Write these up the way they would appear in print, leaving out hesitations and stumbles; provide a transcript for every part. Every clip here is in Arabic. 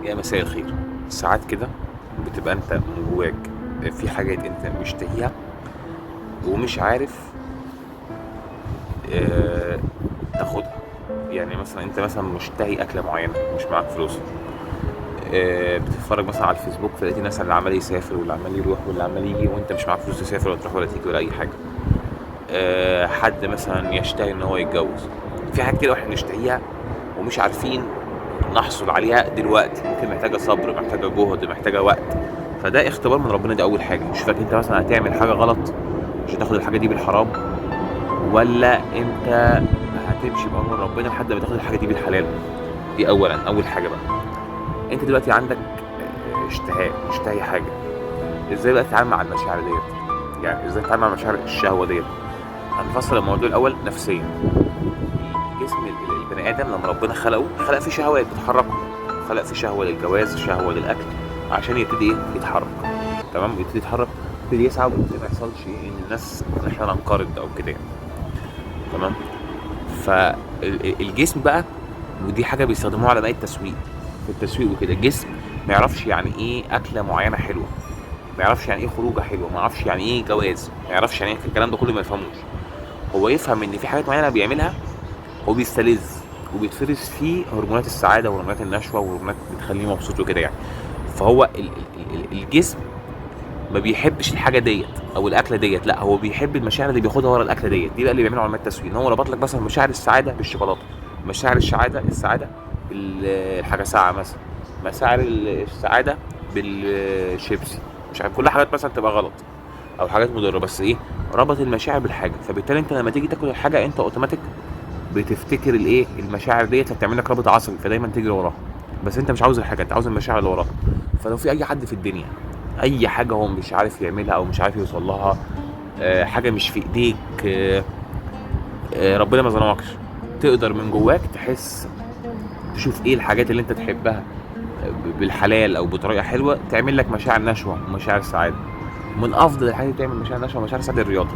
يا مساء الخير. ساعات كده بتبقى انت من جواك في حاجات انت مشتهيها ومش عارف آه، تاخدها. يعني مثلا انت مثلا مشتهي اكله معينه مش معاك فلوس، بتتفرج مثلا على الفيسبوك فلقيت الناس اللي عمال يسافر واللي عمال يروح واللي عمال يجي وانت مش معاك فلوس تسافر ولا تروح ولا تيجي ولا اي حاجه. حد مثلا يشتهي ان هو يتجوز. في حاجات كده احنا نشتهيها ومش عارفين نحصل عليها دلوقتي، ممكن محتاجه صبر، محتاجه جهد، محتاجه وقت. فده اختبار من ربنا، دي اول حاجه. يشوفك انت مثلا هتعمل حاجه غلط عشان تاخد الحاجه دي بالحرام، ولا انت هتمشي بامر ربنا لحد ما تاخد الحاجه دي بالحلال. دي اولا، اول حاجه بقى. انت دلوقتي عندك مشتهي حاجه، ازاي بقى تتعامل مع المشاعر ديت؟ يعني ازاي تتعامل مع مشاعر الشهوه ديت؟ هنفصل الموضوع الاول نفسيا. جسم البني ادم لما ربنا خلقه، خلق فيه شهوات بتحركه، خلق فيه شهوه للجواز، شهوه للاكل، عشان يبتدي يتحرك. تمام، يبتدي يتحرك، يبتدي يسعى، ويبتدي ما يحصلش ان الناس ان احنا ننقرض او كده يعني. تمام. فالجسم بقى، ودي حاجه بيستخدموها علماء التسويق، في التسويق وكده، الجسم ما يعرفش يعني ايه اكله معينه حلوه، ما يعرفش يعني ايه خروجه حلوه، ما يعرفش يعني ايه جواز، ما يعرفش يعني ايه الكلام ده كله، ما يفهموش. هو يفهم ان في حاجات معينه بيعملها هو بيستلذ وبيتفرز فيه هرمونات السعاده وهرمونات النشوه وهرمونات بتخليه مبسوط وكده يعني. فهو الجسم ما بيحبش الحاجه ديت او الاكله ديت، لا هو بيحب المشاعر اللي بياخدها ورا الاكله ديت. دي بقى اللي بيعملوا علماء التسويق، ان هو ربط لك مثلا مشاعر السعاده بالشوكولاته، مشاعر السعاده بالحاجه ساقعه مثلا، مشاعر السعاده بالشيبسي. مش عارف، كل حاجات مثلا تبقى غلط او حاجات مضره، بس ايه، ربط المشاعر بالحاجه. فبالتالي انت لما تيجي تاكل الحاجه انت اوتوماتيك بتفتكر الايه، المشاعر ديت، فبتعمل لك رابط عصبي، فدايما تجري وراها. بس انت مش عاوز الحاجه، انت عاوز المشاعر اللي وراها. فلو في اي حد في الدنيا اي حاجه هو مش عارف يعملها او مش عارف يوصل لها، حاجه مش في ايديك، ربنا ما ظلمكش، تقدر من جواك تحس، تشوف ايه الحاجات اللي انت تحبها بالحلال او بطريقه حلوه تعمل لك مشاعر نشوه ومشاعر سعاده. من افضل الحاجات اللي تعمل مشاعر نشوه ومشاعر سعاده الرياضه.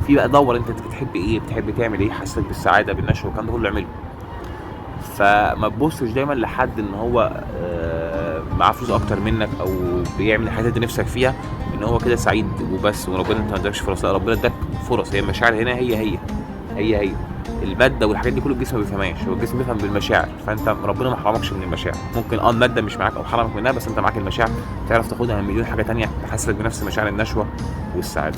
في بقى دور انت بتحب ايه، بتحب تعمل ايه يحسسك بالسعاده بالنشوه، والكلام ده كله اعمله. فما تبصش دايما لحد ان هو معاه فلوس اكتر منك او بيعمل الحاجات اللي نفسك فيها ان هو كده سعيد وبس، وربنا انت ما ادكش فرص. لا، ربنا اداك فرص. هي المشاعر هنا هي الماده والحاجات دي كله الجسم ما بيفهمهاش، هو الجسم بيفهم بالمشاعر. فانت ربنا ما حرمكش من المشاعر. ممكن الماده مش معاك او حرمك منها، بس انت معاك المشاعر، تعرف تاخدها من مليون حاجه تانية تحسسك بنفس مشاعر النشوه والسعاده.